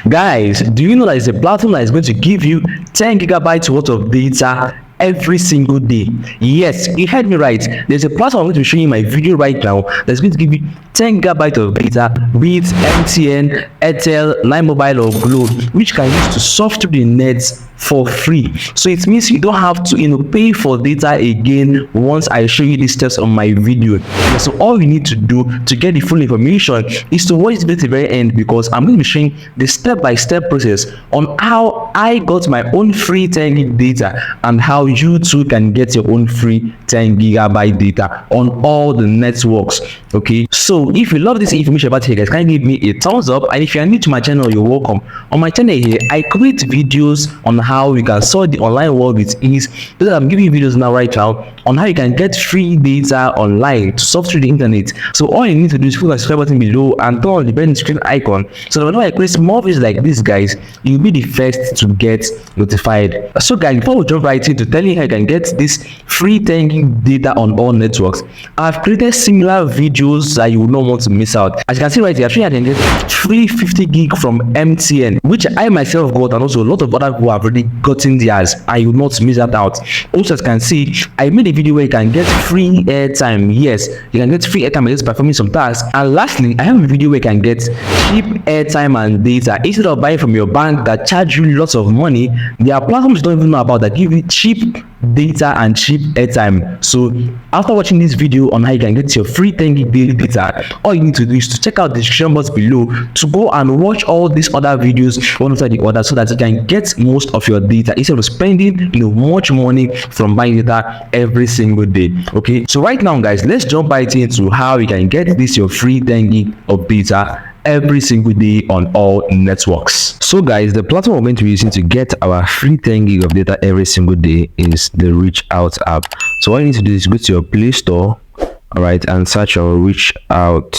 Guys, do you know that it's a platform that is going to give you 10 gigabytes worth of data every single day? Yes, you heard me right. There's a platform I'm going to show you in my video right now that's going to give you 10 gigabytes of data with MTN, Airtel, 9mobile or GLO, which can use to surf through the nets for free. So it means you don't have to pay for data again once I show you these steps on my video. So all you need to do to get the full information is to watch the video to the very end, because I'm going to be showing the step-by-step process on how I got my own free 10 gig data and how you too can get your own free 10 gigabyte data on all the networks. Okay, so if you love this information about here, guys, can you give me a thumbs up? And if you are new to my channel, you're welcome. On my channel here, I create videos on how you can solve the online world with ease. So I'm giving you videos now right now on how you can get free data online to surf through the internet. So all you need to do is click on the subscribe button below and turn on the bell screen icon, so that whenever I create more videos like this, guys, you'll be the first to get notified. So guys, before we jump right into telling you how you can get this free 10 gig data on all networks, I've created similar videos that you will not want to miss out. As you can see right here, I can get free 50 gig from MTN, which I myself got, and also a lot of other people have already gotten theirs. I will not miss that out. Also, as you can see, I made a video where you can get free airtime. Yes, you can get free airtime just performing some tasks. And lastly, I have a video where you can get cheap airtime and data instead of buying from your bank that charge you lots of money. There are platforms you don't even know about that give you cheap data and cheap airtime. So after watching this video on how you can get your free 10 gig daily data, all you need to do is to check out the description box below to go and watch all these other videos one after the other, so that you can get most of your data instead of spending much money from buying data every single day. Okay, so right now, guys, let's jump right into how you can get this your free 10 gig of data every single day on all networks. So guys, the platform we're going to be using to get our free 10 gig of data every single day is the Reach Out app. So what you need to do is go to your Play Store, all right, and search on Reach Out.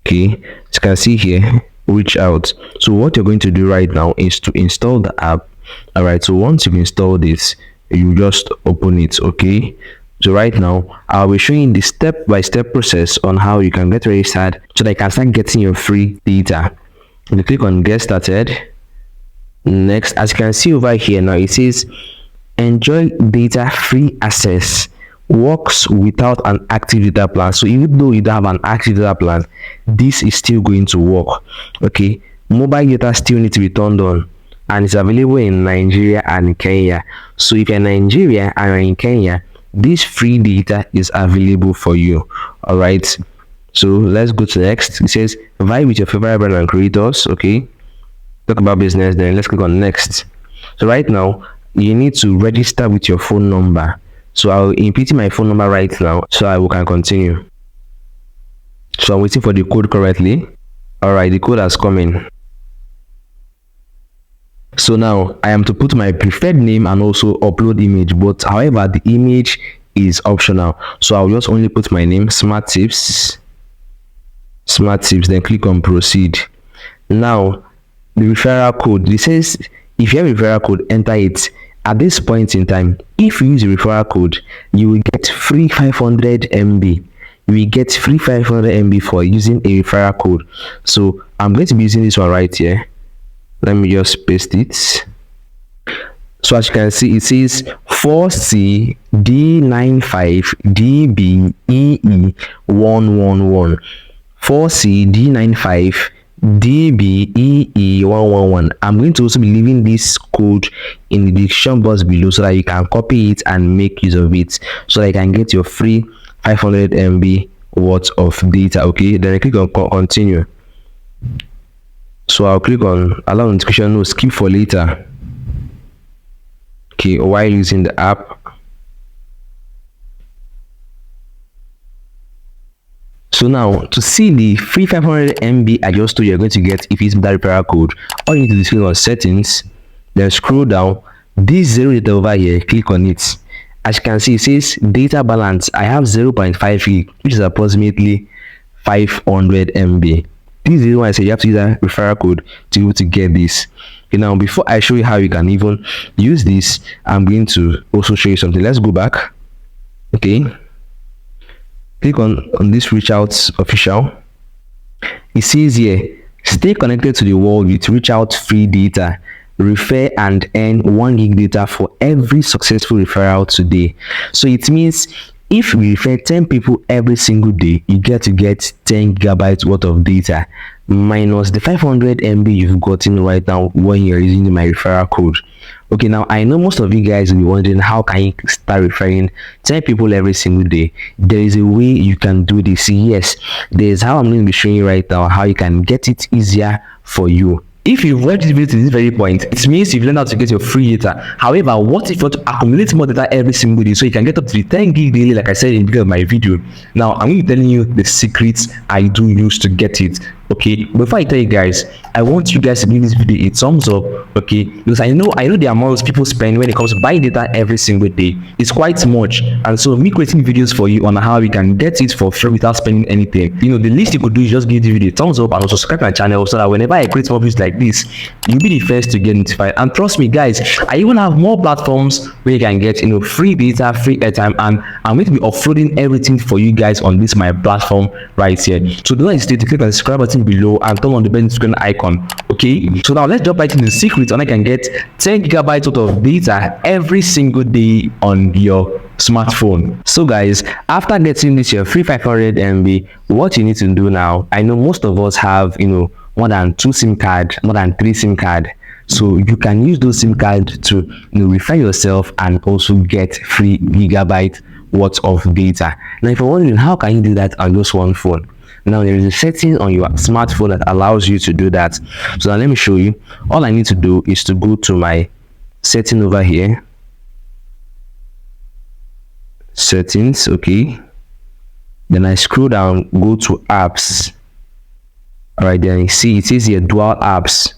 Okay, as you can see here, Reach Out. So what you're going to do right now is to install the app. All right, so once you've installed this, you just open it. Okay, so right now I'll be showing the step-by-step process on how you can get registered so that you can start getting your free data. You click on Get Started. Next, as you can see over here now, it says enjoy data free access, works without an active data plan. So even though you don't have an active data plan, this is still going to work. Okay, mobile data still need to be turned on, and it's available in Nigeria and Kenya. So if you're in Nigeria and you're in Kenya, this free data is available for you. All right, so let's go to next. It says vibe with your favorite brand and creators. Okay, talk about business, then let's click on next. So right now you need to register with your phone number. So I'll input my phone number right now so I can continue. So I'm waiting for the code currently. All right, the code has come in. So now I am to put my preferred name and also upload image, but however the image is optional, so I'll just only put my name, smart tips, then click on proceed. Now the referral code, it says if you have a referral code, enter it. At this point in time, if you use the referral code, you will get free 500 MB. You will get free 500 MB for using a referral code. So I'm going to be using this one right here. Let me just paste it. So as you can see, it says 4CD95DBEE111. 4CD95DBEE111. I'm going to also be leaving this code in the description box below so that you can copy it and make use of it, so that you can get your free 500 MB worth of data. Okay, then I click on continue. So I'll click on allow notification, no, skip for later. Okay, while using the app. So now to see the free 500 MB I just told you're going to get if you use that referral code, all you need to do is click on settings, then scroll down. This zero data over here, click on it. As you can see, it says data balance. I have 0.5 gig, which is approximately 500 MB. This is why I say you have to use a referral code to be able to get this. Okay, now before I show you how you can even use this, I'm going to also show you something. Let's go back. Okay, click on this Reach Out official. It says here Stay connected to the world with reach out free data. Refer and earn 1 gig data for every successful referral today. So it means if we refer 10 people every single day, you get to get 10 gigabytes worth of data minus the 500 MB you've gotten right now when you're using my referral code. Okay, now I know most of you guys will be wondering, how can you start referring 10 people every single day? There is a way you can do this. Yes, there's how I'm going to be showing you right now how you can get it easier for you. If you've watched this video to this very point, it means you've learned how to get your free data. However, what if you want to accumulate more data every single day so you can get up to the 10 gig daily, like I said in the beginning of my video? Now, I'm going to be telling you the secrets I do use to get it. Okay, before I tell you guys, I want you guys to give this video a thumbs up, okay, because I know the amount people spend when it comes to buying data every single day. It's quite much, and so me creating videos for you on how you can get it for free without spending anything. The least you could do is just give the video a thumbs up and also subscribe to my channel so that whenever I create more videos like this, you'll be the first to get notified. And trust me guys, I even have more platforms where you can get free data, free airtime, and I'm going to be offloading everything for you guys on this my platform right here. So don't hesitate to click on the subscribe button below and turn on the bell notification icon. Okay, so now let's jump right into the secret and I can get 10 gigabytes worth of data every single day on your smartphone. So guys, after getting this your free 500 MB, what you need to do now, I know most of us have more than 2 SIM cards, more than 3 SIM cards. So you can use those SIM cards to refer yourself and also get free gigabyte worth of data. Now if you're wondering how can you do that on just one phone, now there is a setting on your smartphone that allows you to do that. So now let me show you. All I need to do is to go to my setting over here, settings, okay, then I scroll down, go to apps. All right, then you see it says here dual apps,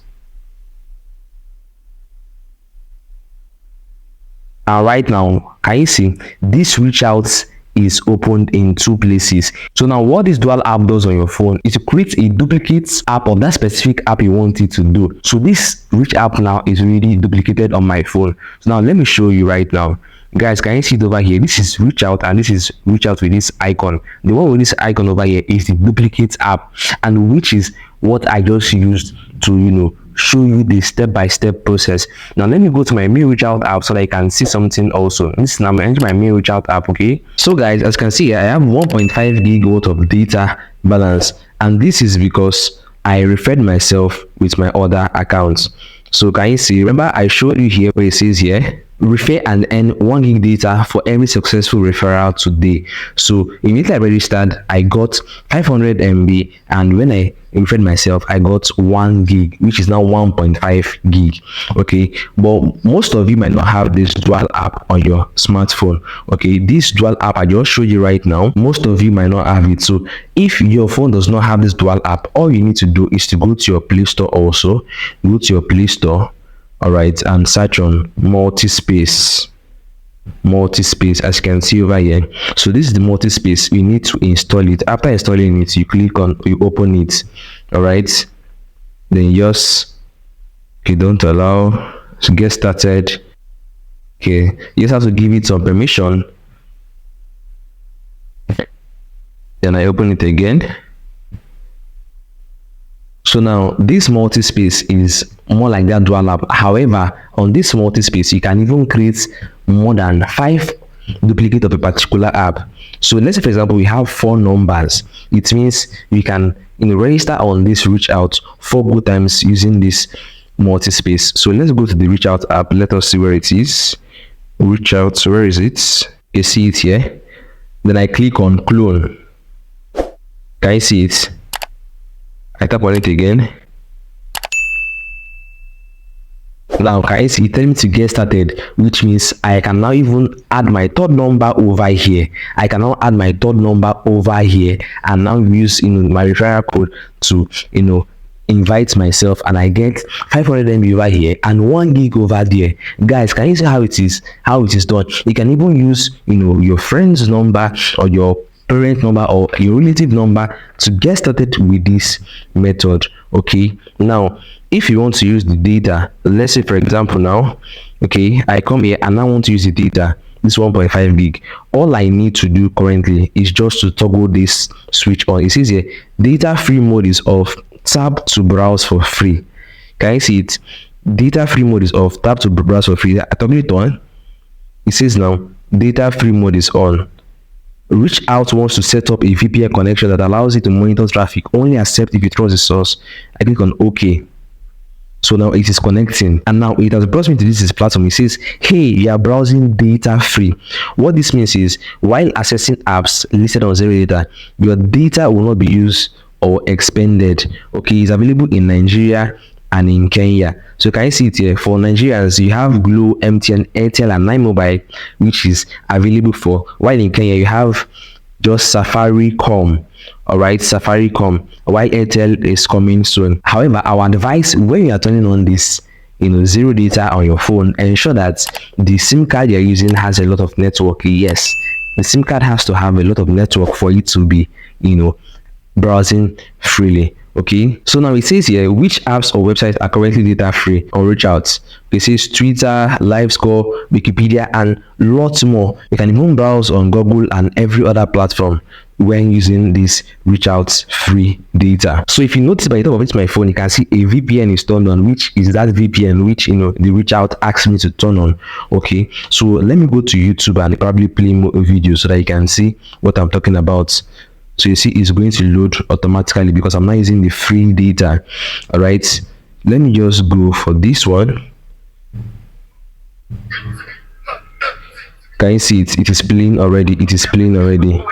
and right now can you see this reach out is opened in 2 places. So now what this dual app does on your phone is to create a duplicate app of that specific app you want it to do. So this reach app now is really duplicated on my phone. So now let me show you right now. Guys, can you see it over here? This is reach out and this is reach out with this icon. The one with this icon over here is the duplicate app, and which is what I just used to show you the step-by-step process. Now let me go to my main reach out app so that I can see something also. This is now my main reach out app. Okay, so guys, as you can see, I have 1.5 gig worth of data balance, and this is because I referred myself with my other accounts. So can you see, remember I showed you here where it says here refer and earn 1 gig data for every successful referral today. So immediately I registered, I got 500 MB, and when I referred myself, I got 1 gig, which is now 1.5 gig. Okay, but most of you might not have this dual app on your smartphone. Okay, this dual app I just showed you right now, most of you might not have it. So if your phone does not have this dual app, all you need to do is to go to your Play Store. Also go to your Play Store, all right, and search on multi-space, as you can see over here. So this is the multi-space. You need to install it. After installing it, you click on, you open it, all right, then just don't allow to get started. Okay, you just have to give it some permission. Then I open it again. So now this multi-space is more like that dual app. However, on this multi-space, you can even create more than 5 duplicates of a particular app. So let's say, for example, we have 4 numbers. It means we can register on this reach out 4 good times using this multi-space. So let's go to the reach out app. Let us see where it is. Reach out, where is it? You see it here. Then I click on clone. Can you see it? I tap on it again. Now guys, it tells me to get started, which means I can now even add my 3rd number over here. I can now add my 3rd number over here and now use my referral code to invite myself, and I get 500 MB over here and 1 gig over there. Guys, can you see how it is done? You can even use your friend's number or your parent number or your relative number to get started with this method. Okay, now if you want to use the data, let's say for example now, okay, I come here and I want to use the data, this 1.5 gig. All I need to do currently is just to toggle this switch on. It says here data free mode is off, tap to browse for free. Can you see it? Data free mode is off. Tap to browse for free. I toggle it on. It says now data free mode is on. Reach Out wants to set up a VPN connection that allows it to monitor traffic. Only accept if you trust the source. I click on OK. So now it is connecting, and now it has brought me to this platform. It says, hey, you are browsing data free. What this means is, while accessing apps listed on zero data, your data will not be used or expended. Okay, it's available in Nigeria and in Kenya. So can you see it here? For Nigerians, you have GLO, MTN, Airtel, and 9mobile, which is available for. While in Kenya, you have just Safaricom. All right, Safaricom, while Airtel is coming soon. However, our advice when you are turning on this zero data on your phone, ensure that the SIM card you're using has a lot of network. Yes, the SIM card has to have a lot of network for it to be browsing freely. Okay, so now it says here which apps or websites are currently data free on Reach Out. It says Twitter, LiveScore, Wikipedia, and lots more. You can even browse on Google and every other platform when using this Reach Out free data. So if you notice by the top of it, my phone, you can see a VPN is turned on, which is that VPN which the Reach Out asked me to turn on. Okay, so let me go to YouTube and probably play more videos so that you can see what I'm talking about. So you see it's going to load automatically because I'm not using the free data. All right, let me just go for this one. Can you see it? It is playing already. It is playing already.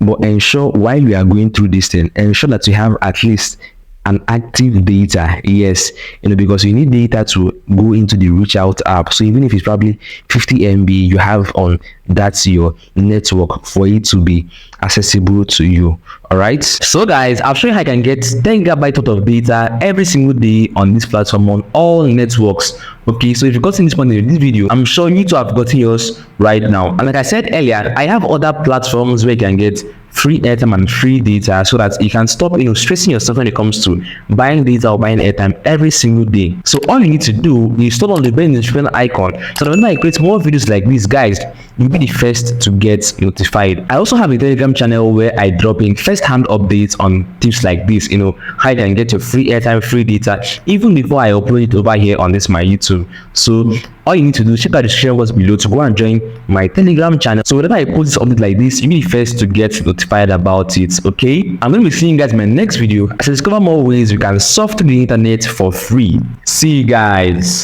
But ensure while we are going through this thing, ensure that you have at least an active data. Yes, because you need data to go into the Reach Out app. So even if it's probably 50 MB you have on that's your network for it to be accessible to you. All right, so guys, I've shown you how I can get 10 GB worth of data every single day on this platform on all networks. Okay, so if you've gotten this point in this video, I'm sure you too have gotten yours right now. And like I said earlier, I have other platforms where you can get free airtime and free data so that you can stop stressing yourself when it comes to buying data or buying airtime every single day. So all you need to do is turn on the bell notification icon so that when I create more videos like these, guys, you'll be the first to get notified. I also have a Telegram channel where I drop in first-hand updates on tips like this, how you can get your free airtime, free data, even before I upload it over here on this my YouTube. So all you need to do, check out the description box below to go and join my Telegram channel. So whenever I post this update like this, you'll be the first to get notified about it. Okay, I'm going to be seeing you guys in my next video as I discover more ways we can surf to the internet for free. See you guys.